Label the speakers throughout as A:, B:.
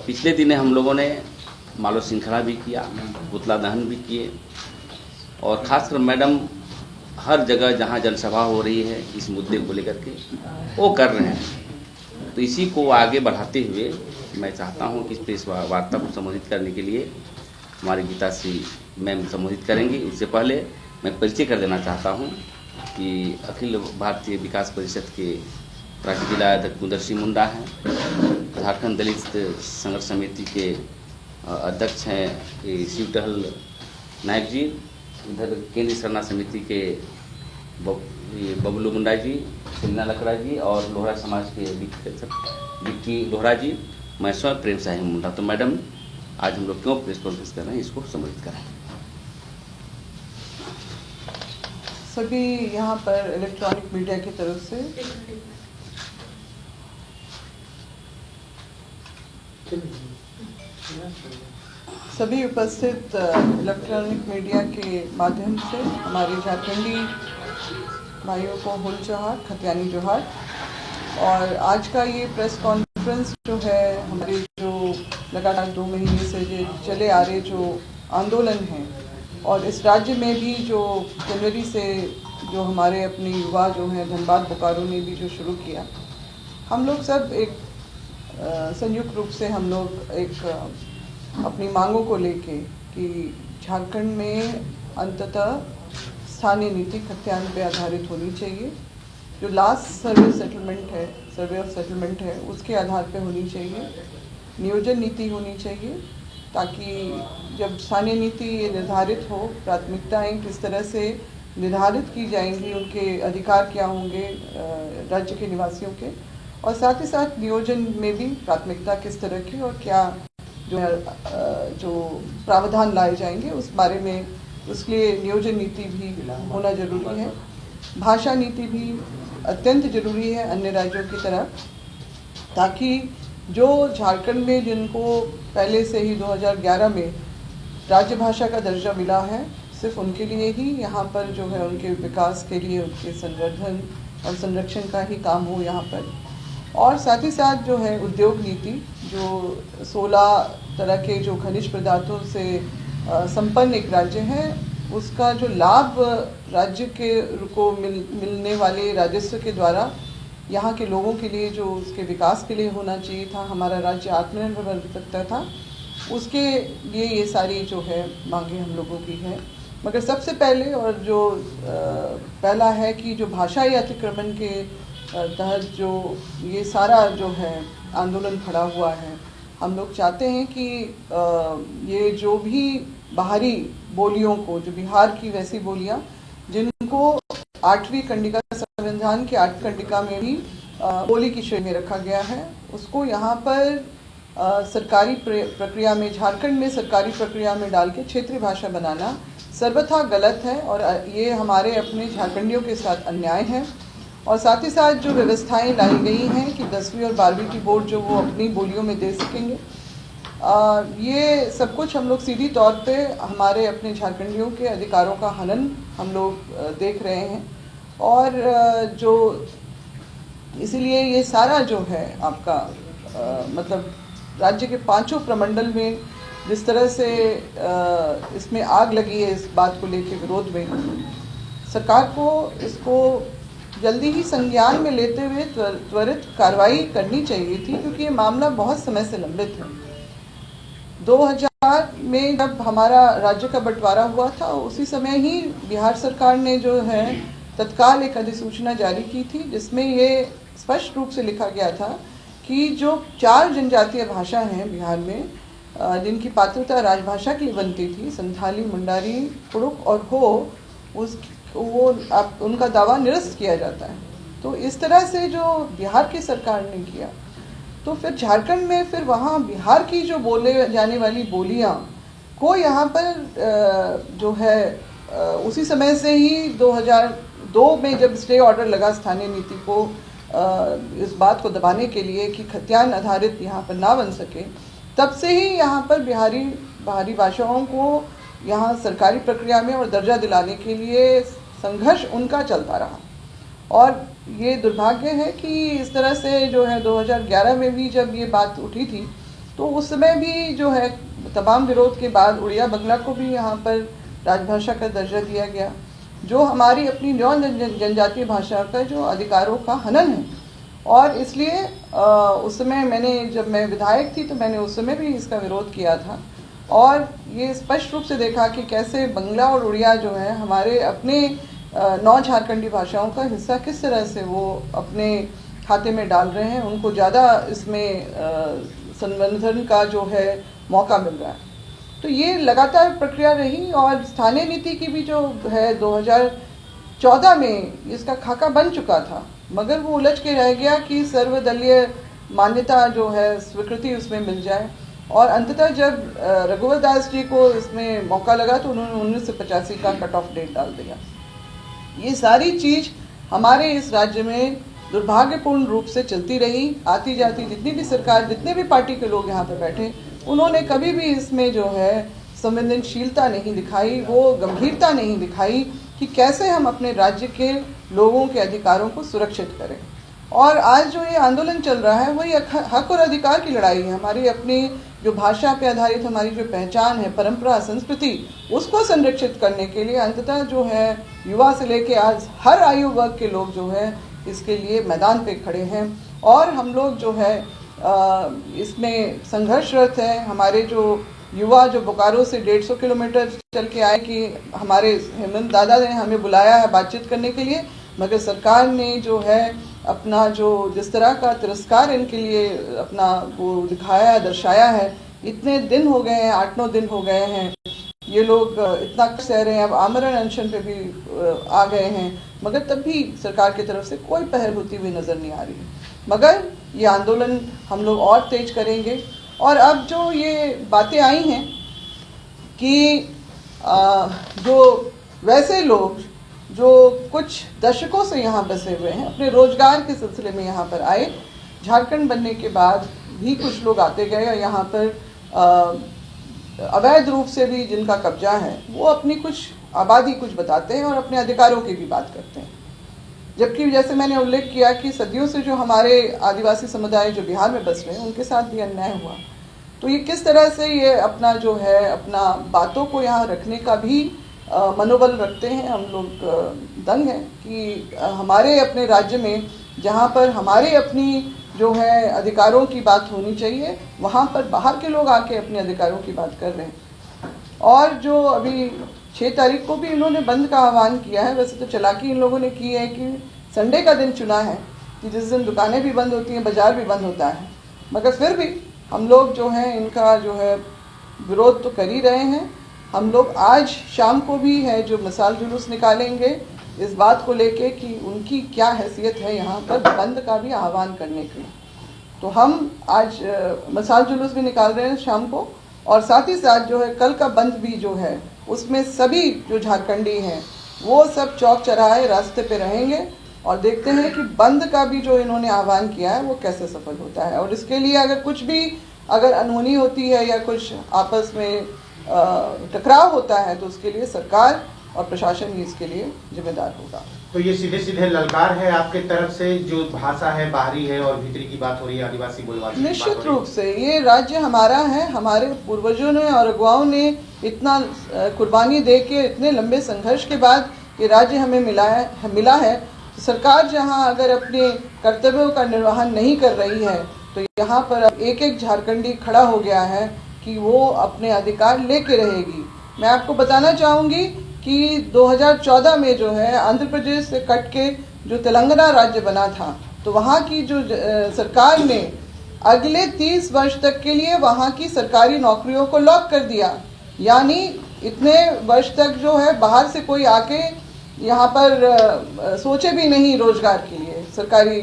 A: पिछले दिने हम लोगों ने मानव श्रृंखला भी किया, पुतला दहन भी किए, और ख़ासकर मैडम हर जगह जहाँ जनसभा हो रही है इस मुद्दे को लेकर के वो कर रहे हैं। तो इसी को आगे बढ़ाते हुए मैं चाहता हूँ कि इस प्रेस वार्ता को संबोधित करने के लिए हमारी गीता श्री मैम संबोधित करेंगी। उससे पहले मैं परिचय कर देना चाहता हूँ कि अखिल भारतीय विकास परिषद के राष्ट्रीय जिला अध्यक्ष कुंदर सिंह मुंडा हैं, झारखंड दलित संघर्ष समिति के अध्यक्ष हैं शिव टहल नायक जी, इधर केंद्रीय सरना समिति के बबलू मुंडा जी, सिन्ना लकड़ा जी और लोहरा समाज के विक्की लोहरा जी, मैं स्वयं प्रेम साहिब मुंडा। तो मैडम आज हम लोग क्यों प्रेस कॉन्फ्रेंस कर रहे हैं, इसको संबोधित करें।
B: सभी यहाँ पर इलेक्ट्रॉनिक मीडिया की तरफ से सभी उपस्थित इलेक्ट्रॉनिक मीडिया के माध्यम से हमारे झारखंडी भाइयों को हुल जोहार, खतियानी जोहार। और आज का ये प्रेस कॉन्फ्रेंस जो है, हमारे जो लगातार 2 महीने से चले आ रहे जो आंदोलन हैं, और इस राज्य में भी जो जनवरी से जो हमारे अपने युवा जो हैं धनबाद बोकारो ने भी जो शुरू किया, हम लोग सब एक संयुक्त रूप से हम लोग एक अपनी मांगों को लेके कि झारखंड में अंततः स्थानीय नीति खतियान पे आधारित होनी चाहिए। जो लास्ट सर्वे ऑफ सेटलमेंट है उसके आधार पे होनी चाहिए। नियोजन नीति होनी चाहिए ताकि जब स्थानीय नीति ये निर्धारित हो, प्राथमिकताएं किस तरह से निर्धारित की जाएंगी, उनके अधिकार क्या होंगे राज्य के निवासियों के, और साथ ही साथ नियोजन में भी प्राथमिकता किस तरह की और क्या जो प्रावधान लाए जाएंगे उस बारे में, उसके लिए नियोजन नीति भी होना जरूरी है। भाषा नीति भी अत्यंत जरूरी है अन्य राज्यों की तरह, ताकि जो झारखंड में जिनको पहले से ही 2011 में राज्य भाषा का दर्जा मिला है, सिर्फ उनके लिए ही यहाँ पर जो है उनके विकास के लिए उनके संवर्धन और संरक्षण का ही काम हो यहाँ पर। और साथ ही साथ जो है उद्योग नीति, जो 16 तरह के जो खनिज पदार्थों से संपन्न एक राज्य है, उसका जो लाभ राज्य के को मिलने वाले राजस्व के द्वारा यहाँ के लोगों के लिए जो उसके विकास के लिए होना चाहिए था, हमारा राज्य आत्मनिर्भर बन सकता था, उसके लिए ये सारी जो है मांगे हम लोगों की है। मगर सबसे पहले और जो पहला है कि जो भाषाई अतिक्रमण के तहत जो ये सारा जो है आंदोलन खड़ा हुआ है, हम लोग चाहते हैं कि ये जो भी बाहरी बोलियों को, जो बिहार की वैसी बोलियां जिनको 8वीं कंडिका संविधान के 8 कंडिका में भी बोली की श्रेणी में रखा गया है, उसको यहाँ पर सरकारी प्रक्रिया में, झारखंड में सरकारी प्रक्रिया में डाल के क्षेत्रीय भाषा बनाना सर्वथा गलत है और ये हमारे अपने झारखंडियों के साथ अन्याय है। और साथ ही साथ जो व्यवस्थाएं लाई गई हैं कि 10वीं और 12वीं की बोर्ड जो वो अपनी बोलियों में दे सकेंगे, ये सब कुछ हम लोग सीधी तौर पे हमारे अपने झारखंडियों के अधिकारों का हनन हम लोग देख रहे हैं। और जो इसीलिए ये सारा जो है आपका मतलब राज्य के 5 प्रमंडल में जिस तरह से इसमें आग लगी है, इस बात को लेकर विरोध में, सरकार को इसको जल्दी ही संज्ञान में लेते हुए त्वरित कार्रवाई करनी चाहिए थी, क्योंकि ये मामला बहुत समय से लंबित है। 2000 में जब हमारा राज्य का बंटवारा हुआ था, उसी समय ही बिहार सरकार ने जो है तत्काल एक अधिसूचना जारी की थी, जिसमें ये स्पष्ट रूप से लिखा गया था कि जो 4 जनजातीय भाषा हैं बिहार में, जिनकी पात्रता राजभाषा के लिए बनती थी, संथाली, मुंडारी, कुड़ुक और हो, उनका दावा निरस्त किया जाता है। तो इस तरह से जो बिहार की सरकार ने किया, तो फिर झारखंड में फिर वहाँ बिहार की जो बोले जाने वाली बोलियाँ को यहाँ पर जो है उसी समय से ही 2002 में जब स्टे ऑर्डर लगा स्थानीय नीति को इस बात को दबाने के लिए कि खतियान आधारित यहाँ पर ना बन सके, तब से ही यहाँ पर बाहरी भाषाओं को यहाँ सरकारी प्रक्रिया में और दर्जा दिलाने के लिए संघर्ष उनका चलता रहा। और ये दुर्भाग्य है कि इस तरह से जो है 2011 में भी जब ये बात उठी थी, तो उस समय भी जो है तमाम विरोध के बाद उड़िया बंगला को भी यहाँ पर राजभाषा का दर्जा दिया गया, जो हमारी अपनी जनजातीय भाषा का जो अधिकारों का हनन है। और इसलिए उस समय जब मैं विधायक थी तो मैंने उस समय भी इसका विरोध किया था, और ये स्पष्ट रूप से देखा कि कैसे बंगला और उड़िया जो है हमारे अपने 9 झारखंडी भाषाओं का हिस्सा किस तरह से वो अपने खाते में डाल रहे हैं, उनको ज़्यादा इसमें संवर्धन का जो है मौका मिल रहा है। तो ये लगातार प्रक्रिया रही, और स्थानीय नीति की भी जो है 2014 में इसका खाका बन चुका था, मगर वो उलझ के रह गया कि सर्वदलीय मान्यता जो है स्वीकृति उसमें मिल जाए। और अंततः जब रघुवर दास जी को इसमें मौका लगा तो उन्होंने 1985 का कट ऑफ डेट डाल दिया। ये सारी चीज़ हमारे इस राज्य में दुर्भाग्यपूर्ण रूप से चलती रही। आती जाती जितनी भी सरकार, जितने भी पार्टी के लोग यहाँ पर बैठे, उन्होंने कभी भी इसमें जो है संवेदनशीलता नहीं दिखाई, वो गंभीरता नहीं दिखाई कि कैसे हम अपने राज्य के लोगों के अधिकारों को सुरक्षित करें। और आज जो ये आंदोलन चल रहा है वही हक और अधिकार की लड़ाई है। हमारी अपनी जो भाषा पे आधारित हमारी जो पहचान है, परंपरा, संस्कृति, उसको संरक्षित करने के लिए अंततः जो है युवा से लेके आज हर आयु वर्ग के लोग जो है इसके लिए मैदान पे खड़े हैं। और हम लोग जो है इसमें संघर्षरत है। हमारे जो युवा जो बोकारो से 150 किलोमीटर चल के आए कि हमारे हेमंत दादा ने हमें बुलाया है बातचीत करने के लिए, मगर सरकार ने जो है अपना जो जिस तरह का तिरस्कार इनके लिए अपना वो दिखाया है, दर्शाया है। इतने दिन हो गए हैं, 8-9 दिन हो गए हैं, ये लोग इतना सह रहे हैं, अब आमरण अनशन पे भी आ गए हैं, मगर तब भी सरकार की तरफ से कोई पहल होती हुई नज़र नहीं आ रही। मगर ये आंदोलन हम लोग और तेज करेंगे। और अब जो ये बातें आई हैं कि जो वैसे लोग जो कुछ दशकों से यहाँ बसे हुए हैं, अपने रोजगार के सिलसिले में यहाँ पर आए, झारखंड बनने के बाद भी कुछ लोग आते गए और यहाँ पर अवैध रूप से भी जिनका कब्जा है वो अपनी कुछ आबादी कुछ बताते हैं और अपने अधिकारों की भी बात करते हैं। जबकि जैसे मैंने उल्लेख किया कि सदियों से जो हमारे आदिवासी समुदाय जो बिहार में बस रहे हैं उनके साथ भी अन्याय हुआ, तो ये किस तरह से ये अपना जो है अपना बातों को यहाँ रखने का भी मनोबल रखते हैं। हम लोग दंग हैं कि हमारे अपने राज्य में जहाँ पर हमारे अपनी जो है अधिकारों की बात होनी चाहिए, वहाँ पर बाहर के लोग आके अपने अधिकारों की बात कर रहे हैं। और जो अभी 6 तारीख को भी इन्होंने बंद का आह्वान किया है, वैसे तो चालाकी इन लोगों ने की है कि संडे का दिन चुना है कि जिस दिन दुकानें भी बंद होती हैं, बाज़ार भी बंद होता है, मगर फिर भी हम लोग जो है इनका जो है विरोध तो कर ही रहे हैं। हम लोग आज शाम को भी है जो मिसाल जुलूस निकालेंगे इस बात को लेके कि उनकी क्या हैसियत है यहाँ पर बंद का भी आह्वान करने की। तो हम आज मिसाल जुलूस भी निकाल रहे हैं शाम को, और साथ ही साथ जो है कल का बंद भी जो है उसमें सभी जो झारखंडी हैं वो सब चौक चौराहे रास्ते पे रहेंगे और देखते हैं कि बंद का भी जो इन्होंने आह्वान किया है वो कैसे सफल होता है। और इसके लिए अगर कुछ भी अगर अनहोनी होती है या कुछ आपस में टकराव होता है तो उसके लिए सरकार और प्रशासन ही इसके लिए जिम्मेदार होगा।
C: तो ये सीधे सीधे ललकार है आपके तरफ से, जो भाषा है बाहरी है और भीतरी की बात हो रही है, आदिवासी बोलवासी।
B: निश्चित रूप से ये राज्य हमारा है, हमारे पूर्वजों ने और अगुवाओं ने इतना कुर्बानी दे के इतने लंबे संघर्ष के बाद ये राज्य हमें मिला है। तो सरकार जहां अगर अपने कर्तव्यों का निर्वहन नहीं कर रही है तो यहाँ पर एक एक झारखंडी खड़ा हो गया है कि वो अपने अधिकार लेके रहेगी। मैं आपको बताना चाहूँगी कि 2014 में जो है आंध्र प्रदेश से कट के जो तेलंगाना राज्य बना था, तो वहाँ की जो सरकार ने अगले 30 वर्ष तक के लिए वहाँ की सरकारी नौकरियों को लॉक कर दिया। यानी इतने वर्ष तक जो है बाहर से कोई आके यहाँ पर सोचे भी नहीं रोजगार के लिए सरकारी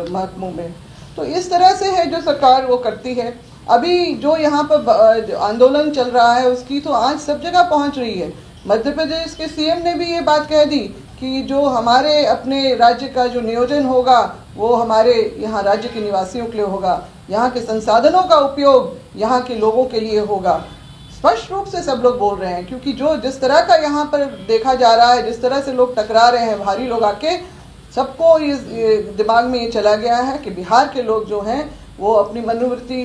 B: महकमों में। तो इस तरह से है जो सरकार वो करती है। अभी जो यहाँ पर आंदोलन चल रहा है उसकी तो आज सब जगह पहुँच रही है। मध्य प्रदेश के सीएम ने भी ये बात कह दी कि जो हमारे अपने राज्य का जो नियोजन होगा वो हमारे यहाँ राज्य के निवासियों के लिए होगा, यहाँ के संसाधनों का उपयोग यहाँ के लोगों के लिए होगा। स्पष्ट रूप से सब लोग बोल रहे हैं, क्योंकि जो जिस तरह का यहाँ पर देखा जा रहा है, जिस तरह से लोग टकरा रहे हैं, भारी लोग आके, सबको इस दिमाग में ये चला गया है कि बिहार के लोग जो हैं वो अपनी मनोवृत्ति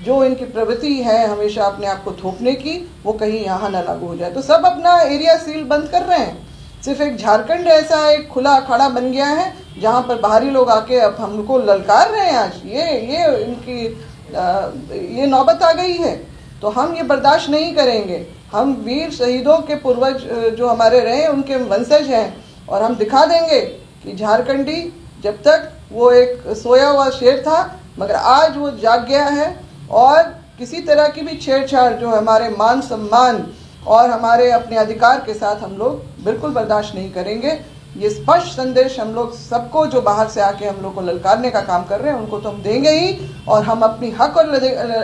B: जो इनकी प्रवृत्ति है हमेशा अपने आप को थोपने की, वो कहीं यहाँ ना लागू हो जाए। तो सब अपना एरिया सील बंद कर रहे हैं। सिर्फ एक झारखंड ऐसा एक खुला अखाड़ा बन गया है जहाँ पर बाहरी लोग आके अब हमको ललकार रहे हैं। आज ये इनकी ये नौबत आ गई है, तो हम ये बर्दाश्त नहीं करेंगे। हम वीर शहीदों के पूर्वज जो हमारे रहे उनके वंशज हैं, और हम दिखा देंगे कि झारखंडी जब तक वो एक सोया हुआ शेर था, मगर आज वो जाग गया है, और किसी तरह की भी छेड़छाड़ जो हमारे मान सम्मान और हमारे अपने अधिकार के साथ हम लोग बिल्कुल बर्दाश्त नहीं करेंगे। ये स्पष्ट संदेश हम लोग सबको जो बाहर से आके हम लोग को ललकारने का काम कर रहे हैं उनको तो हम देंगे ही, और हम अपनी हक और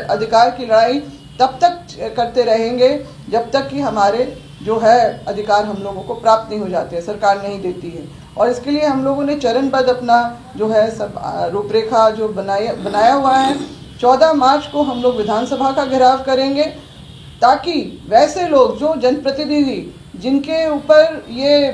B: अधिकार की लड़ाई तब तक करते रहेंगे जब तक कि हमारे जो है अधिकार हम लोगों को प्राप्त नहीं हो जाते हैं, सरकार नहीं देती है। और इसके लिए हम लोगों ने चरणबद्ध अपना जो है सब रूपरेखा जो बनाया हुआ है। 14 मार्च को हम लोग विधानसभा का घेराव करेंगे, ताकि वैसे लोग जो जनप्रतिनिधि जिनके ऊपर ये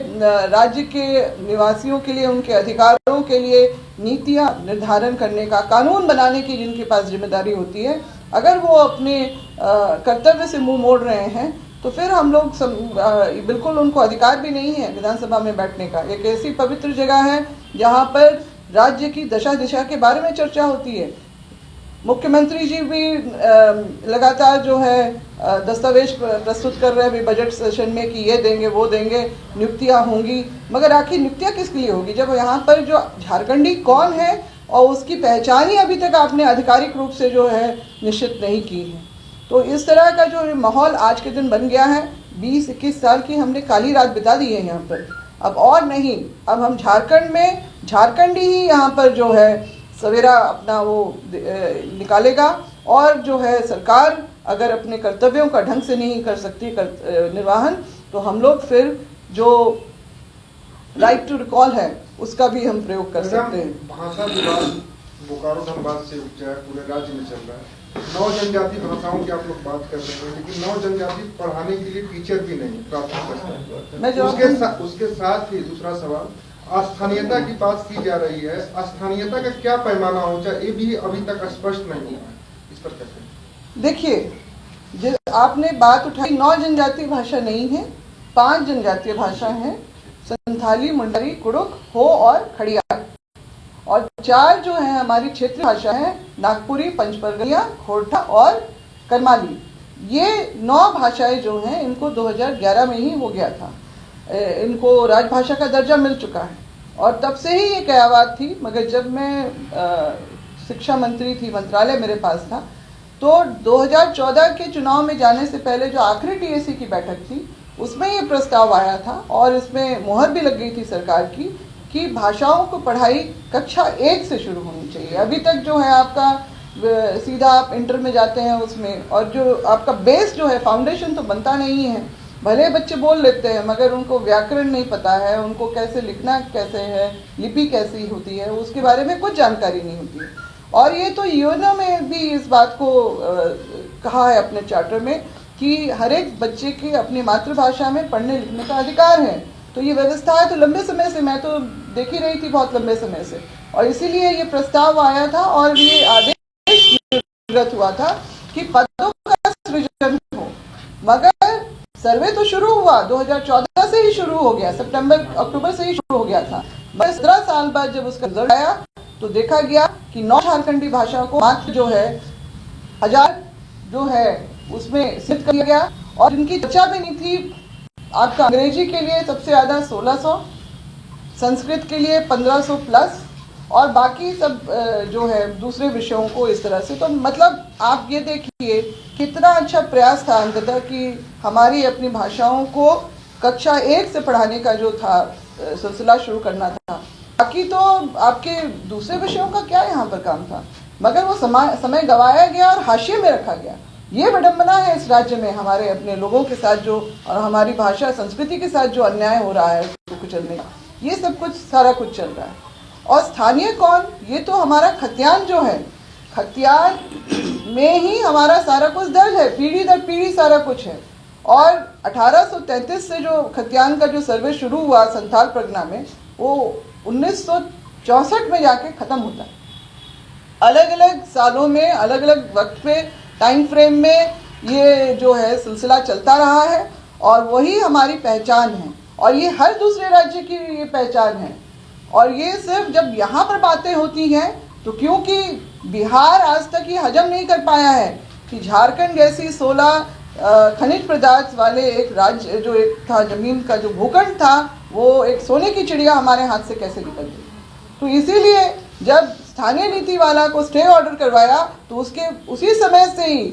B: राज्य के निवासियों के लिए उनके अधिकारों के लिए नीतियां निर्धारण करने का, कानून बनाने की जिनके पास जिम्मेदारी होती है, अगर वो अपने कर्तव्य से मुंह मोड़ रहे हैं तो फिर हम लोग बिल्कुल उनको अधिकार भी नहीं है विधानसभा में बैठने का। एक ऐसी पवित्र जगह है जहाँ पर राज्य की दशा दिशा के बारे में चर्चा होती है। मुख्यमंत्री जी भी लगातार जो है दस्तावेज प्रस्तुत कर रहे हैं भी बजट सेशन में कि ये देंगे वो देंगे, नियुक्तियां होंगी, मगर आखिर नियुक्तियां किसके लिए होगी जब यहाँ पर जो झारखंडी कौन है और उसकी पहचान ही अभी तक आपने आधिकारिक रूप से जो है निश्चित नहीं की है। तो इस तरह का जो माहौल आज के दिन बन गया है, 20-21 साल की हमने काली रात बिता दी है यहाँ पर, अब और नहीं। अब हम झारखंड में झारखंडी ही यहाँ पर जो है सवेरा अपना वो निकालेगा, और जो है सरकार अगर अपने कर्तव्यों का ढंग से नहीं कर सकती निर्वाहन, तो हम लोग फिर जो राइट टू रिकॉल है उसका भी हम प्रयोग कर सकते हैं।
D: भाषा विवाद बोकारो धनबाद से उपचार पूरे राज्य में चल रहा है। 9 जनजाति भाषाओं की आप लोग बात कर रहे हैं, लेकिन 9 जनजाति पढ़ाने के लिए टीचर भी नहीं प्राप्त। उसके साथ ही दूसरा सवाल, स्थानीयता की बात की जा रही है, स्थानीयता का क्या पैमाना हो चाहे ये भी अभी तक स्पष्ट नहीं हुआ है, इस पर कैसे?
B: देखिए, आपने बात उठाई, 9 जनजातीय भाषा नहीं है, 5 जनजातीय भाषा है, संथाली, मुंडरी, कुड़ुक, हो और खड़िया, और 4 जो है हमारी क्षेत्रीय भाषा है, नागपुरी, पंचपरगनिया, खोरठा और करमाली। ये 9 भाषाएं जो हैं इनको 2011 में ही हो गया था, इनको राजभाषा का दर्जा मिल चुका है, और तब से ही ये कयावत थी। मगर जब मैं शिक्षा मंत्री थी, मंत्रालय मेरे पास था, तो 2014 के चुनाव में जाने से पहले जो आखिरी टीएसी की बैठक थी उसमें ये प्रस्ताव आया था, और इसमें मुहर भी लग गई थी सरकार की कि भाषाओं को पढ़ाई कक्षा 1 से शुरू होनी चाहिए। अभी तक जो है आपका सीधा आप इंटर में जाते हैं उसमें, और जो आपका बेस जो है फाउंडेशन तो बनता नहीं है। भले बच्चे बोल लेते हैं मगर उनको व्याकरण नहीं पता है, उनको कैसे लिखना कैसे है, लिपि कैसी होती है, उसके बारे में कुछ जानकारी नहीं होती है। और ये तो यूएनओ में भी इस बात को कहा है अपने चार्टर में कि हर एक बच्चे के अपनी मातृभाषा में पढ़ने लिखने का अधिकार है। तो ये व्यवस्था है तो लंबे समय से, मैं तो देख ही रही थी बहुत लंबे समय से, और इसीलिए ये प्रस्ताव आया था और ये आदेश निर्गत हुआ था कि पदों का सृजन हो। मगर सर्वे तो शुरू हुआ 2014 से ही शुरू हो गया, सितंबर-अक्टूबर से ही शुरू हो गया था। 17 साल बाद जब उसका रिजल्ट आया तो देखा गया कि 9 झारखंडी भाषा को मात्र जो है 1000 जो है उसमें सिद्ध किया गया, और इनकी चर्चा भी नहीं थी। आपका अंग्रेजी के लिए सबसे ज़्यादा 1600, संस्कृत के लिए 1500 प्लस, और बाकी सब जो है दूसरे विषयों को इस तरह से। तो मतलब आप ये देखिए कितना अच्छा प्रयास था अंततः कि हमारी अपनी भाषाओं को कक्षा 1 से पढ़ाने का जो था सिलसिला शुरू करना था। बाकी तो आपके दूसरे विषयों का क्या यहाँ पर काम था, मगर वो समय गंवाया गया और हाशिए में रखा गया। ये विडंबना है इस राज्य में हमारे अपने लोगों के साथ जो, और हमारी भाषा संस्कृति के साथ जो अन्याय हो रहा है उसको कुचलने का, ये सब कुछ सारा कुछ चल रहा है। और स्थानीय कौन, ये तो हमारा खतियान जो है, खतियान में ही हमारा सारा कुछ दर्ज है, पीढ़ी दर पीढ़ी सारा कुछ है। और 1833 से जो खतियान का जो सर्वे शुरू हुआ संथाल परगना में, वो 1964 में जाके ख़त्म होता है। अलग अलग सालों में अलग अलग वक्त पे टाइम फ्रेम में ये जो है सिलसिला चलता रहा है और वही हमारी पहचान है और ये हर दूसरे राज्य की ये पहचान है। और ये सिर्फ जब यहाँ पर बातें होती हैं तो क्योंकि बिहार आज तक ये हजम नहीं कर पाया है कि झारखंड जैसी 16 खनिज पदार्थ वाले एक राज्य जो एक था, जमीन का जो भूखंड था, वो एक सोने की चिड़िया हमारे हाथ से कैसे निकल गई। तो इसीलिए जब स्थानीय नीति वाला को स्टे ऑर्डर करवाया तो उसके उसी समय से ही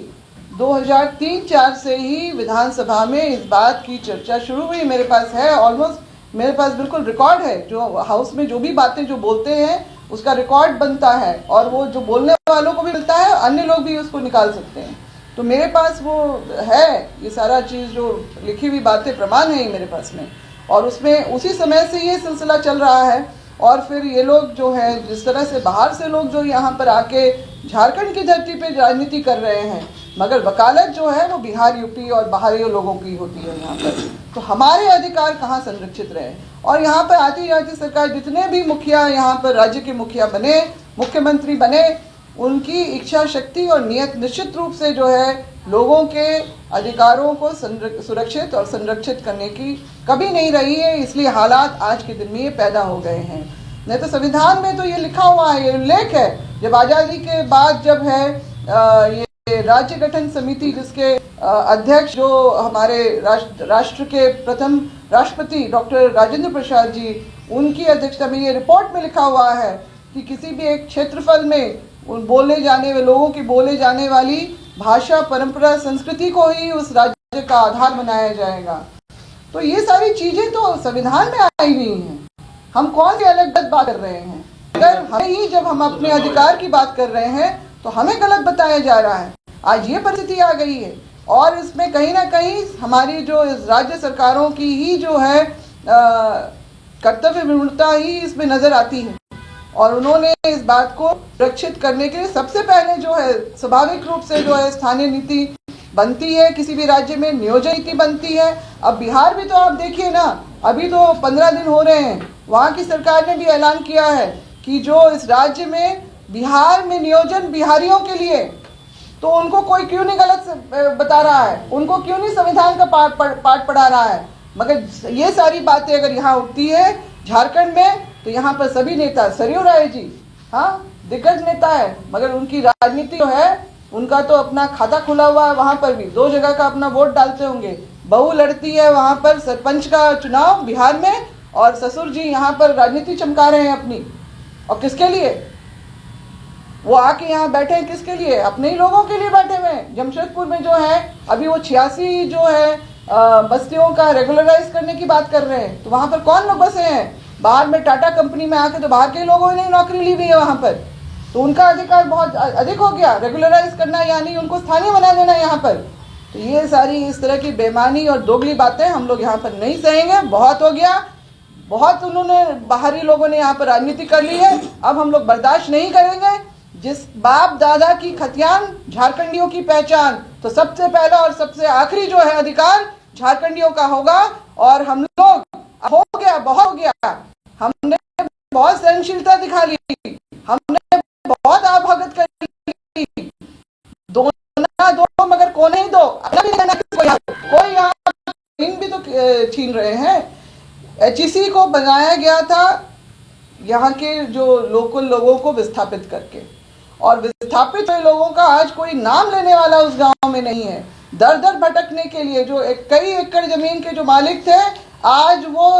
B: 2003-04 से ही विधानसभा में इस बात की चर्चा शुरू हुई। मेरे पास है, ऑलमोस्ट मेरे पास बिल्कुल रिकॉर्ड है, जो हाउस में जो भी बातें जो बोलते हैं उसका रिकॉर्ड बनता है और वो जो बोलने वालों को भी मिलता है, अन्य लोग भी उसको निकाल सकते हैं। तो मेरे पास वो है, ये सारा चीज़ जो लिखी हुई बातें प्रमाण है मेरे पास में, और उसमें उसी समय से ये सिलसिला चल रहा है। और फिर ये लोग जो है जिस तरह से बाहर से लोग जो यहाँ पर आके झारखंड की धरती पे राजनीति कर रहे हैं, मगर वकालत जो है वो बिहार, यूपी और बाहरी लोगों की होती है यहाँ पर। तो हमारे अधिकार कहाँ संरक्षित रहे। और यहाँ पर आती जाती सरकार जितने भी मुखिया यहाँ पर राज्य के मुखिया बने, मुख्यमंत्री बने, उनकी इच्छा शक्ति और नियत निश्चित रूप से जो है लोगों के अधिकारों को सुरक्षित और संरक्षित करने की कभी नहीं रही है। इसलिए हालात आज के दिन में ये पैदा हो गए हैं। नहीं तो संविधान में तो ये लिखा हुआ है, ये उल्लेख है, जब आज़ादी के बाद जब है ये राज्य गठन समिति जिसके अध्यक्ष जो हमारे राष्ट्र के प्रथम राष्ट्रपति डॉक्टर राजेंद्र प्रसाद जी, उनकी अध्यक्षता में ये रिपोर्ट में लिखा हुआ है कि किसी भी एक क्षेत्रफल में उन बोले जाने वाले लोगों की बोले जाने वाली भाषा, परंपरा, संस्कृति को ही उस राज्य का आधार बनाया जाएगा। तो ये सारी चीजें तो संविधान में आई हुई हैं। हम कौन सी अलग बात कर रहे हैं? अगर हमें ही जब हम अपने अधिकार की बात कर रहे हैं तो हमें गलत बताया जा रहा है। आज ये परिस्थिति आ गई है और इसमें कहीं ना कहीं हमारी जो राज्य सरकारों की ही जो है कर्तव्य विमूढ़ता ही इसमें नजर आती है। और उन्होंने इस बात को सुरक्षित करने के लिए सबसे पहले जो है स्वाभाविक रूप से जो है स्थानीय नीति बनती है, किसी भी राज्य में नियोजन नीति बनती है। अब बिहार भी तो आप देखिए ना, अभी तो 15 दिन हो रहे हैं, वहाँ की सरकार ने भी ऐलान किया है कि जो इस राज्य में बिहार में नियोजन बिहारियों के लिए, तो उनको कोई क्यों नहीं गलत बता रहा है, उनको क्यों नहीं संविधान का पाठ पढ़ा रहा है। मगर ये सारी बातें अगर यहाँ उठती है झारखंड में, तो यहाँ पर सभी नेता, सरयू राय जी हाँ दिग्गज नेता है, मगर उनकी राजनीति जो है उनका तो अपना खाता खुला हुआ है, वहाँ पर भी 2 जगह का अपना वोट डालते होंगे। बहू लड़ती है वहाँ पर सरपंच का चुनाव बिहार में, और ससुर जी यहाँ पर राजनीति चमका रहे हैं अपनी। और किसके लिए वो आके यहाँ बैठे हैं? किसके लिए? अपने ही लोगों के लिए बैठे हुए हैं। जमशेदपुर में जो है अभी वो 86 जो है बस्तियों का रेगुलराइज करने की बात कर रहे हैं, तो वहाँ पर कौन लोग बसे हैं? बाहर में टाटा कंपनी में आके तो बाहर के लोगों ने नौकरी ली हुई है वहाँ पर, तो उनका अधिकार बहुत अधिक हो गया। रेगुलराइज करना यानी उनको स्थानीय बना देना यहाँ पर। तो ये सारी इस तरह की बेईमानी और दोगली बातें हम लोग यहाँ पर नहीं सहेंगे। बहुत हो गया, बहुत उन्होंने बाहरी लोगों ने यहाँ पर राजनीति कर ली है, अब हम लोग बर्दाश्त नहीं करेंगे। जिस बाप दादा की खतियान झारखंडियों की पहचान, तो सबसे पहला और सबसे आखिरी जो है अधिकार झारखंडियों का होगा। और हम लोग हो गया, बहुत हो गया, हमने बहुत सहनशीलता दिखा ली, हमने बहुत आभगत कर ली, दो ना दो मगर कोने ही दो, कोई यहाँ भी तो छीन रहे हैं। HEC को बनाया गया था यहाँ के जो लोकल लोगों को विस्थापित करके, और विस्थापित हुए लोगों का आज कोई नाम लेने वाला उस गांव में नहीं है। दर दर भटकने के लिए जो कई एकड़ जमीन के जो मालिक थे, आज वो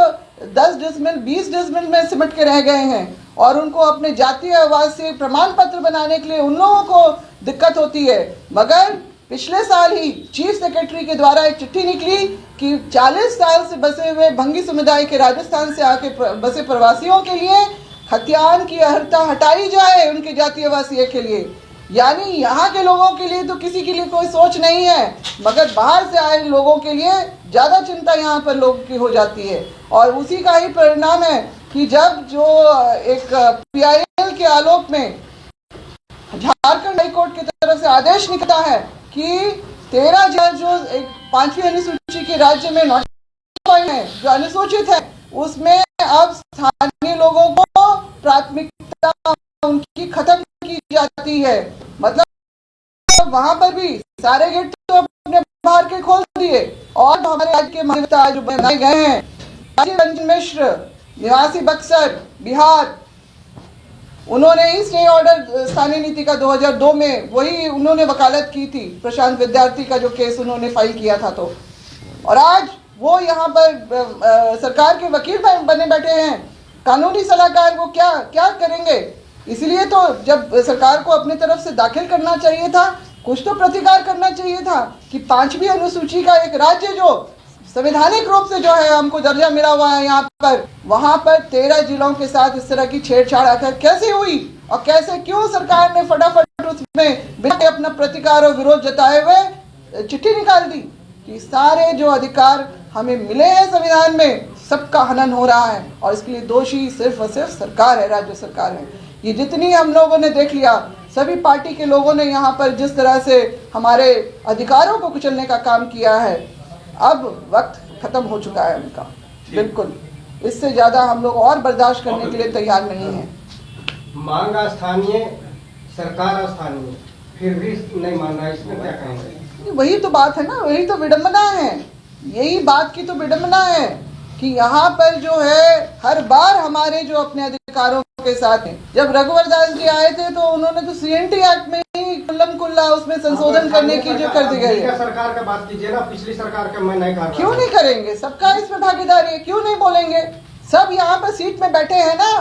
B: 10 डिसमिल 20 डिसमिल में सिमट के रह गए हैं, और उनको अपने जातीय आवासीय प्रमाण पत्र बनाने के लिए उन लोगों को दिक्कत होती है। मगर पिछले साल ही चीफ सेक्रेटरी के द्वारा एक चिट्ठी निकली कि 40 साल से बसे हुए भंगी समुदाय के राजस्थान से आके बसे प्रवासियों के लिए खतियान की अर्हता हटाई जाए उनके जातीय आवासीय के लिए। यानी यहाँ के लोगों के लिए तो किसी के लिए कोई सोच नहीं है, मगर बाहर से आए लोगों के लिए ज़्यादा चिंता यहाँ पर लोगों की हो जाती है। और उसी का ही परिणाम है कि जब जो एक PIL के आलोक में झारखंड हाईकोर्ट की तरफ से आदेश निकला है कि 13 जो एक 5वीं अनुसूची के राज्य में है जो अनुसूचित है, उसमें अब स्थानीय लोगों को प्राथमिकता उनकी खत्म की जाती है। मतलब वहां पर भी सारे गेट तो अपने बाहर के खोल दिए और हमारे राज्य के मान्यता जो बनाए गए हैं, राजीव रंजन मिश्र निवासी बक्सर बिहार, उन्होंने ही स्टे ऑर्डर स्थानीय नीति का 2002 में वही उन्होंने वकालत की थी, प्रशांत विद्यार्थी का जो केस उन्होंने फाइल किया था। तो और आज वो यहाँ पर सरकार के वकील बने बैठे हैं, कानूनी सलाहकार। वो क्या क्या करेंगे? इसलिए तो जब सरकार को अपनी तरफ से दाखिल करना चाहिए था, कुछ तो प्रतिकार करना चाहिए था कि 5वीं अनुसूची का एक राज्य जो संवैधानिक रूप से जो है हमको दर्जा मिला हुआ है यहाँ पर, वहां पर 13 जिलों के साथ इस तरह की छेड़छाड़ आकर कैसे हुई और कैसे क्यों सरकार ने फटाफट उसमें बिना अपना प्रतिकार और विरोध जताए हुए चिट्ठी निकाल दी कि सारे जो अधिकार हमें मिले हैं संविधान में, सबका हनन हो रहा है और इसके लिए दोषी सिर्फ और सिर्फ सरकार है, राज्य सरकार है। ये जितनी हम लोगों ने देख लिया, सभी पार्टी के लोगों ने यहाँ पर जिस तरह से हमारे अधिकारों को कुचलने का काम किया है, अब वक्त खत्म हो चुका है उनका। बिल्कुल इससे ज्यादा हम लोग और बर्दाश्त करने के लिए तैयार नहीं है।
E: मांग स्थानीय, सरकार स्थानीय, फिर भी नहीं मान रहा है, इसमें क्या कहेंगे?
B: वही तो बात है ना, वही तो विडंबना है, यही बात की तो विडंबना है कि यहाँ पर जो है हर बार हमारे जो अपने अधिकारों के साथ हैं। जब रघुवर दास जी आए थे तो उन्होंने तो CNT एक्ट में ही कुल्लम कुल्ला उसमें संशोधन करने की जो कर दी गई है।
E: सरकार का बात कीजिए ना, पिछली सरकार का मैं नहीं कर रहा।
B: क्यों नहीं करेंगे? सबका इसमें भागीदारी है, क्यों नहीं बोलेंगे? सब यहाँ पर सीट में बैठे हैं ना,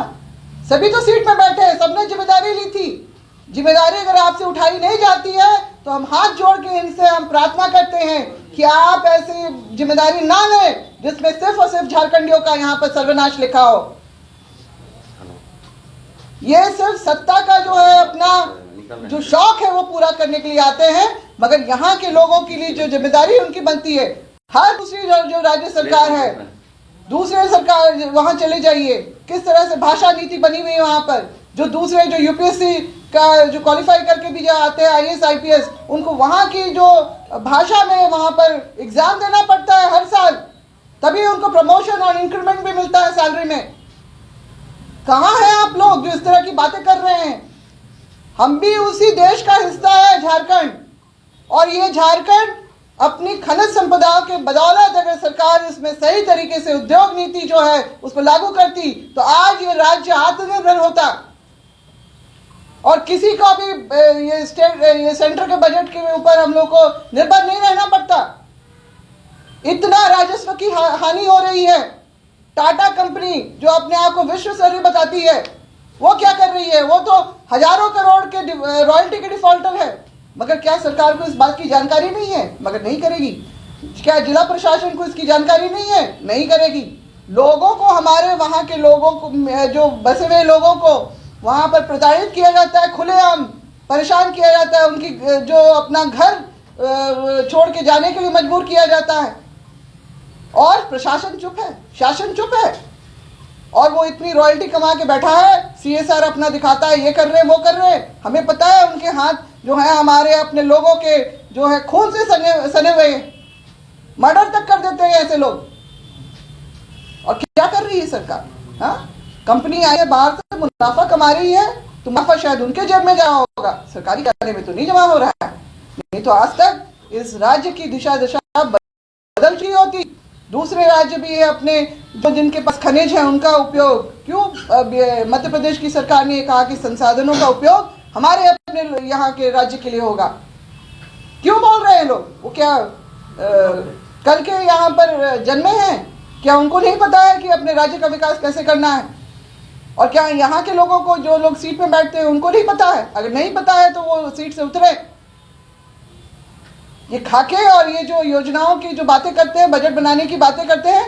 B: सभी तो सीट में बैठे हैं, सबने जिम्मेदारी ली थी। जिम्मेदारी अगर आपसे उठाई नहीं जाती है तो हम हाथ जोड़ के इनसे हम प्रार्थना करते हैं कि आप ऐसी जिम्मेदारी ना लें जिसमें सिर्फ और सिर्फ झारखंडियों का यहाँ पर सर्वनाश लिखा हो। ये सिर्फ सत्ता का जो है अपना जो शौक है वो पूरा करने के लिए आते हैं, मगर यहाँ के लोगों के लिए जो जिम्मेदारी उनकी बनती है, हर दूसरी जो राज्य सरकार है, दूसरे सरकार वहां चले जाइए, किस तरह से भाषा नीति बनी हुई है वहां पर, जो दूसरे जो यूपीएससी का जो क्वालिफाई करके भी जो आते हैं IAS IPS, उनको वहां की जो भाषा में वहां पर एग्जाम देना पड़ता है हर साल, तभी उनको प्रमोशन और इंक्रीमेंट भी मिलता है सैलरी में। कहाँ हैं आप लोग जो इस तरह की बातें कर रहे हैं? हम भी उसी देश का हिस्सा है झारखंड, और ये झारखंड अपनी खनिज संपदा के बदौलत अगर सरकार इसमें सही तरीके से उद्योग नीति जो है उस पर लागू करती तो आज ये राज्य आत्मनिर्भर होता और किसी को भी ये सेंटर के बजट के ऊपर हम लोग को निर्भर नहीं रहना पड़ता। इतना राजस्व की हानि हो रही है। टाटा कंपनी जो अपने आप को विश्व स्तरीय बताती है, वो क्या कर रही है? वो तो हजारों करोड़ के रॉयल्टी के डिफॉल्टर है, मगर क्या सरकार को इस बात की जानकारी नहीं है? मगर नहीं करेगी। क्या जिला प्रशासन को इसकी जानकारी नहीं है? नहीं करेगी। लोगों को, हमारे वहां के लोगों को, जो बसे हुए लोगों को वहां पर प्रताड़ित किया जाता है, खुलेआम परेशान किया जाता है, उनकी जो अपना घर छोड़ के जाने के लिए मजबूर किया जाता है, और प्रशासन चुप है, शासन चुप है, और वो इतनी रॉयल्टी कमा के बैठा है, CSR अपना दिखाता है, ये कर रहे हैं, वो कर रहे हैं। हमें पता है उनके हाथ जो है हमारे अपने लोगों के जो है खून से सने हुए, मर्डर तक कर देते हैं ऐसे लोग। और क्या कर रही है सरकार? हाँ, कंपनी आई है बाहर से, मुनाफा कमा रही है, तो मुनाफा शायद उनके जेब में जमा होगा, सरकारी खाते में तो नहीं जमा हो रहा है। नहीं तो आज तक इस राज्य की दिशा बदल चुकी होती। दूसरे राज्य भी है अपने जो जिनके पास खनिज है उनका उपयोग क्यों मध्य प्रदेश की सरकार ने कहा कि संसाधनों का उपयोग हमारे अपने यहाँ के राज्य के लिए होगा? क्यों बोल रहे हैं लोग? वो क्या कल के यहाँ पर जन्मे हैं? क्या उनको नहीं पता है कि अपने राज्य का विकास कैसे करना है? और क्या यहाँ के लोगों को, जो लोग सीट में बैठते हैं, उनको नहीं पता है? अगर नहीं पता है तो वो सीट से उतरे। ये खाके और ये जो योजनाओं की जो बातें करते हैं, बजट बनाने की बातें करते हैं,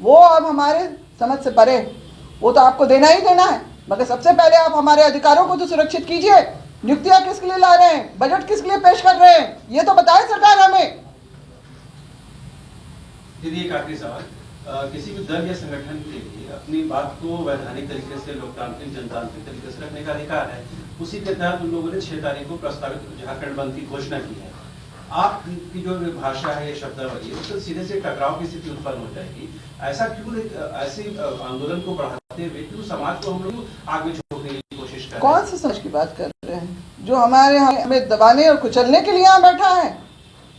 B: वो अब हमारे समझ से परे। वो तो आपको देना ही देना है, मगर सबसे पहले आप हमारे अधिकारों को तो सुरक्षित कीजिए। नियुक्तियां किसके लिए ला रहे हैं? बजट किसके लिए पेश कर रहे हैं? ये तो बताए सरकार हमें।
F: दीदी एक आखिरी सवाल, किसी भी दल या संगठन के लिए अपनी बात को वैधानिक तरीके से, लोकतांत्रिक जनतांत्रिक तरीके से रखने का अधिकार है। उसी के तहत उन लोगों ने 6 तारीख को प्रस्तावित झारखंड बंद की घोषणा की है। आपकी जो भाषा है, शब्दावली है, उससे सीधे से टकराव की स्थिति उत्पन्न हो जाएगी। ऐसा क्यों, ऐसे आंदोलन को बढ़ाते हुए क्यों समाज को हम लोग आग में झोंकने की कोशिश कर
B: कौन सी समझ की बात कर रहे हैं? जो हमारे यहाँ हमें दबाने और कुचलने के लिए यहाँ बैठा है,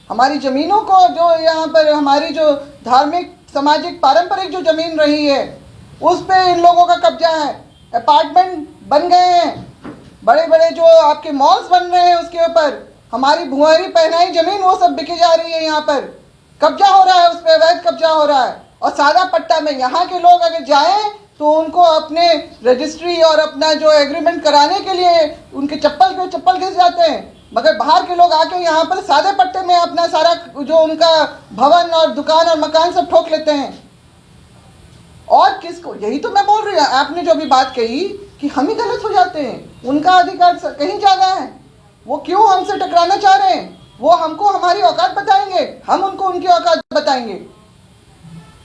B: हमारी जमीनों को, जो यहाँ पर हमारी जो धार्मिक सामाजिक पारंपरिक जो जमीन रही है उस पे इन लोगों का कब्जा है। अपार्टमेंट बन गए हैं, बड़े बड़े जो आपके मॉल्स बन रहे हैं, उसके ऊपर हमारी भुआरी पहनाई जमीन वो सब बिके जा रही है। यहाँ पर कब्जा हो रहा है, उस पर अवैध कब्जा हो रहा है। और सादा पट्टा में यहाँ के लोग अगर जाएं तो उनको अपने रजिस्ट्री और अपना जो एग्रीमेंट कराने के लिए उनके चप्पल घिस जाते हैं, मगर बाहर के लोग आके यहाँ पर सादे पट्टे में अपना सारा जो उनका भवन और दुकान और मकान सब ठोक लेते हैं। और किसको, यही तो मैं बोल रही हूँ, आपने जो भी बात कही कि हम ही गलत हो जाते हैं, उनका अधिकार कहीं ज्यादा है। वो क्यों हमसे टकराना चाह रहे हैं? वो हमको हमारी औकात बताएंगे, हम उनको उनकी औकात बताएंगे।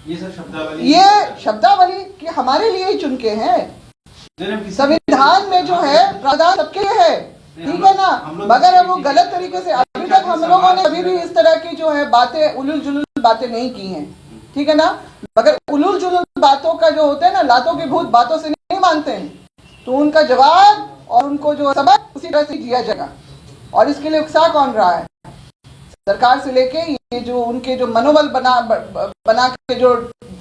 F: ये सब शब्दावली,
B: ये शब्दावली कि हमारे लिए ही चुन के हैं। संविधान में जो है प्रावधान सबके लिए है, ठीक है ना? मगर अब वो गलत तरीके से, अभी तक हम लोगों ने अभी भी इस तरह की जो है बातें, उलूल जुलूल बातें नहीं की हैं, ठीक है ना? मगर उलूल जुलूल बातों का जो होता है ना, लातों के भूत बातों से नहीं मानते हैं, तो उनका जवाब और उनको जो सबक उसी तरह से दिया जाएगा। और इसके लिए उकसा कौन रहा है? सरकार से लेके ये जो उनके जो मनोबल बना के जो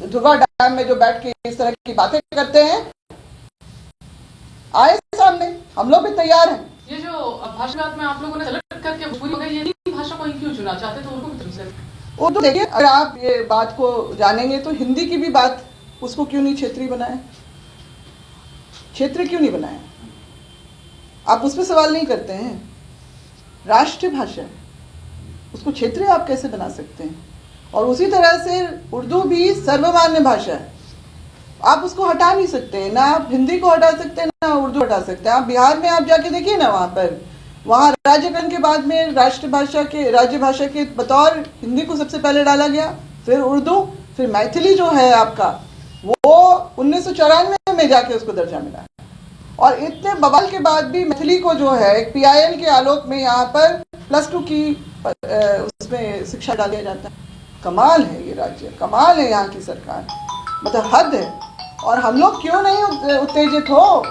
B: धुगा डैम में जो बैठ के इस तरह की बातें करते हैं, आए सामने, हम लोग भी तैयार हैं।
G: ये जो भाषावाद में आप लोगों ने सेलेक्ट करके भोजपुरी हो गई, ये भाषा को क्यों चुना? चाहते तो उनको भी तुमसे
B: वो तो देखिए, अगर आप ये बात को जानेंगे तो हिंदी की भी बात, उसको क्यों नहीं क्षेत्रीय बनाए? क्षेत्रीय क्यों नहीं बनाया? आप उस पर सवाल नहीं करते हैं। राष्ट्रीय भाषा है, उसको क्षेत्रीय आप कैसे बना सकते हैं? और उसी तरह से उर्दू भी सर्वमान्य भाषा है, आप उसको हटा नहीं सकते। ना आप हिंदी को हटा सकते हैं, ना उर्दू हटा सकते हैं। आप बिहार में आप जाके देखिए ना, वहाँ राज्यकरण के बाद में राज्य भाषा के बतौर हिंदी को सबसे पहले डाला गया, फिर उर्दू, फिर मैथिली जो है आपका, वो 1994 में जाके उसको दर्जा मिला है। और इतने बवाल के बाद भी मैथिली को जो है PIL के आलोक में यहाँ पर +2 की उसमें शिक्षा डाला जाता है। कमाल है ये राज्य, कमाल है यहाँ की सरकार, मतलब हद है। और हम लोग क्यों नहीं उत्तेजित हो?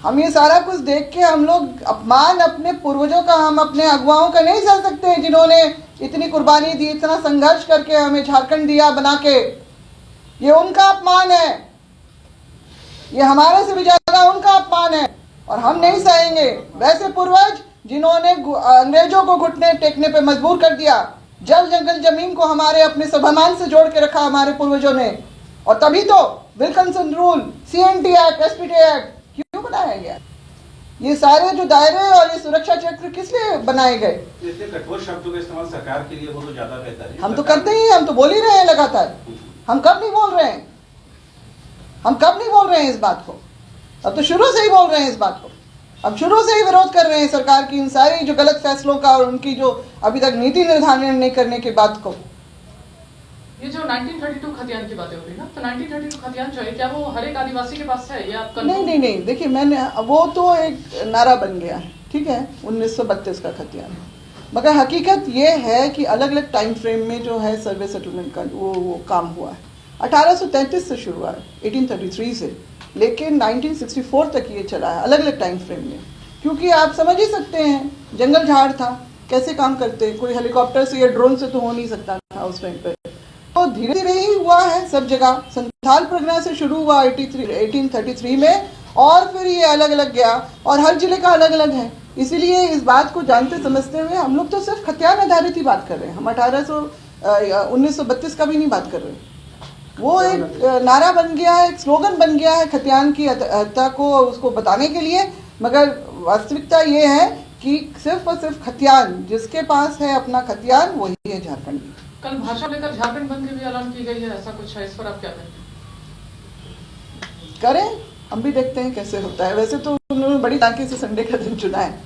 B: हम ये सारा कुछ देख के हम लोग अपमान अपने पूर्वजों का, हम अपने अगुवाओं का नहीं सह सकते हैं, जिन्होंने इतनी कुर्बानी दी, इतना संघर्ष करके हमें झारखंड दिया बना के। ये उनका अपमान है, ये हमारे से भी ज्यादा उनका अपमान है, और हम नहीं सहेंगे। वैसे पूर्वज जिन्होंने अंग्रेजों को घुटने टेकने पे मजबूर कर दिया, जल जंगल जमीन को हमारे अपने स्वाभिमान से जोड़ के रखा हमारे पूर्वजों ने, और तभी तो Wilkinson rule, CNT act, SPT act क्यों बनाया गया? ये सारे जो दायरे और ये सुरक्षा चक्र किस लिए बनाए गए?
F: इतने कठोर शब्दों का इस्तेमाल सरकार के लिए हो तो ज्यादा बेहतर है।
B: हम तो करते ही, हम तो बोल ही रहे हैं लगातार। हम कब नहीं बोल रहे हैं? हम कब नहीं बोल रहे हैं इस बात को? अब तो शुरू से ही बोल रहे हैं इस बात को। अब शुरू से ही विरोध कर रहे हैं सरकार की इन सारी जो गलत फैसलों का, और उनकी जो अभी तक नीति निर्धारण नहीं करने की बात को।
G: ये जो 1932 खतियान की बातें हो रही है ना, तो 1932 खतियान जो है, क्या वो हर एक आदिवासी के पास है? ये आपका
B: नहीं, देखिए, मैंने वो तो एक नारा बन गया है, ठीक है, 1932 का खतियान। मगर हकीकत ये है कि अलग अलग टाइम फ्रेम में जो है सर्वे सेटलमेंट का वो काम हुआ है। 1833 से शुरू हुआ है, 1833 से, लेकिन 1964 तक ये चला है अलग अलग टाइम फ्रेम में। क्योंकि आप समझ ही सकते हैं, जंगल झाड़ था, कैसे काम करते, कोई हेलीकॉप्टर से या ड्रोन से तो हो नहीं सकता था उस टाइम पर। तो धीरे धीरे ही हुआ है सब जगह। संथाल परगना से शुरू हुआ 1833 में, और फिर ये अलग अलग गया, और हर जिले का अलग अलग है। इसीलिए इस बात को जानते समझते हुए हम लोग तो सिर्फ खतियान आधारित ही बात कर रहे हैं। हम 1932 का भी नहीं बात कर रहे। वो एक नारा बन गया है, एक स्लोगन बन गया है खतियान की हत्या को उसको बताने के लिए। मगर वास्तविकता ये है कि सिर्फ और सिर्फ खतियान, जिसके पास है अपना खतियान, वही है झारखंड।
G: कल भाषा लेकर झारखंड बंद की भी ऐलान की गई है, ऐसा कुछ है, इस पर आप क्या कहें?
B: करें, हम भी देखते हैं कैसे होता है। वैसे तो उन्होंने बड़ी ताकि से संडे का दिन चुना है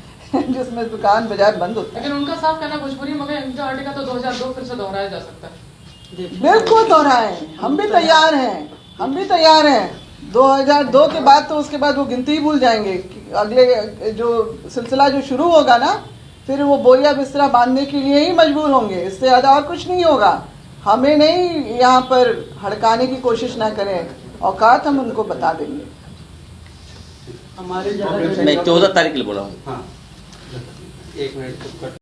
B: जिसमें दुकान बाजार बंद होता है।
G: लेकिन उनका साफ कहना भोजपुरी मगर इनका आर्टिकल तो 2002 फिर से दोहराया जा सकता है।
B: बिल्कुल दोहराएं, हम भी तैयार हैं, हम भी तैयार हैं। 2002 के बाद तो उसके बाद वो गिनती ही भूल जाएंगे। अगले जो सिलसिला जो शुरू होगा ना, फिर वो बोरिया बिस्तरा बांधने के लिए ही मजबूर होंगे, इससे ज़्यादा और कुछ नहीं होगा। हमें नहीं यहाँ पर हड़काने की कोशिश ना करें, औकात हम उनको बता देंगे।
H: हमारे ज़्यादा
A: मैं 14 तारीख के लिए बोला हूँ।
F: हाँ,
H: 1 मिनट